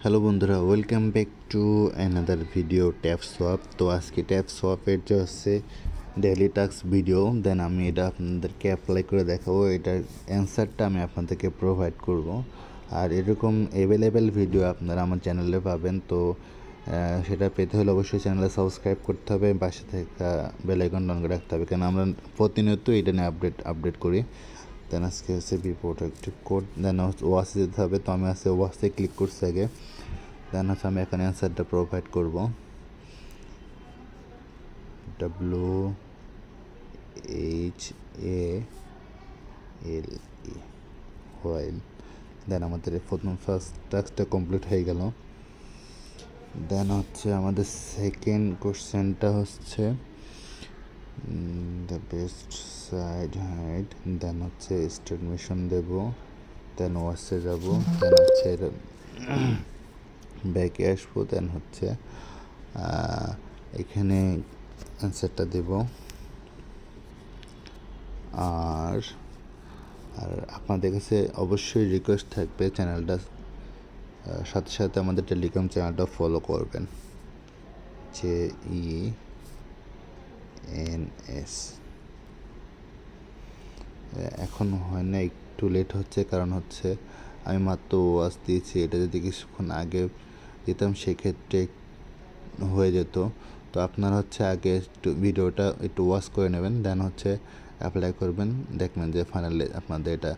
Hello বন্ধুরা, welcome back to another video tap swap. তো আজকে ট্যাপ সোয়াপের যে হচ্ছে ডেইলি টাস্ক ভিডিও, দেন আমি এটা আপনাদেরকে অ্যাপ্লাই করে দেখাবো। এটার অ্যান্সারটা আমি আপনাদেরকে প্রোভাইড করব। আর এরকম অ্যাভেলেবেল ভিডিও আপনারা আমার চ্যানেলে পাবেন। তো সেটা পেতে হলে অবশ্যই চ্যানেলে সাবস্ক্রাইব করতে হবে, পাশে থেকে বেল আইকন অন করে রাখতে হবে, কারণ আমরা প্রতিনিয়ত এটা নিয়ে আপডেট করি। দেন আজকে হচ্ছে প্রোটেক্টিভ কোড, দেন ওয়াসে যেতে হবে। তো আমি আজকে ওয়াসে ক্লিক করছি আগে, দেন হচ্ছে আমি এখানে অ্যান্সারটা প্রোভাইড করব। WHALE while. দেন আমাদের প্রথম ফার্স্ট টাস্কটা কমপ্লিট হয়ে গেল। দেন হচ্ছে আমাদের সেকেন্ড কোশ্চেনটা হচ্ছে দ্য বেস্ট সাইড হাইড। দেন হচ্ছে স্টার্ট মিশন দেব, দেন ওয়াসে যাব, দেন হচ্ছে ব্যাকে আসবো, দেন হচ্ছে এখানে অ্যান্সারটা দেব। আর আপনাদের কাছে অবশ্যই রিকোয়েস্ট থাকবে চ্যানেলটা সাথে সাথে আমাদের টেলিগ্রাম চ্যানেলটা ফলো করবেন, JENS। এখন হয় না, একটু লেট হচ্ছে, কারণ হচ্ছে আমি মাত্র ওয়াচ দিয়েছি। এটা যদি কিছুক্ষণ আগে দিতাম সেক্ষেত্রে হয়ে যেত। তো আপনারা হচ্ছে আগে একটু ভিডিওটা একটু ওয়াচ করে নেবেন, দেন হচ্ছে অ্যাপ্লাই করবেন, দেখবেন যে ফাইনালি আপনাদের এটা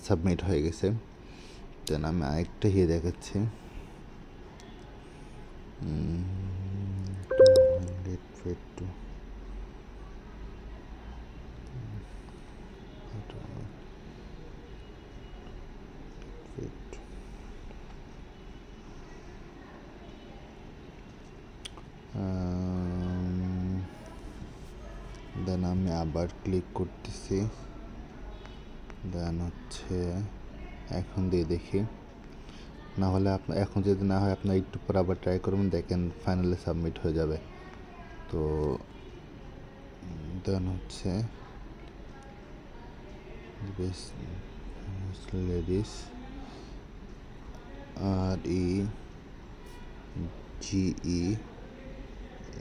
সাবমিট হয়ে গেছে। দেন আমি আরেকটা দেখাচ্ছি। দেন আমি আবার ক্লিক করতেছি, দেন হচ্ছে এখন দিয়ে দেখি। না হলে এখন যদি না হয় আপনার একটু পর আবার ট্রাই করবেন, দেখেন ফাইনালি সাবমিট হয়ে যাবে। তো দেন হচ্ছে লেডিস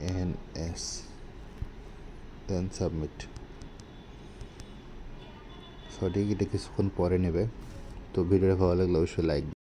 REGENS, দেন সাবমিট। সঠিক, এটা কিছুক্ষণ পরে নেবে। তো ভিডিওটা ভালো লাগলে অবশ্যই লাইক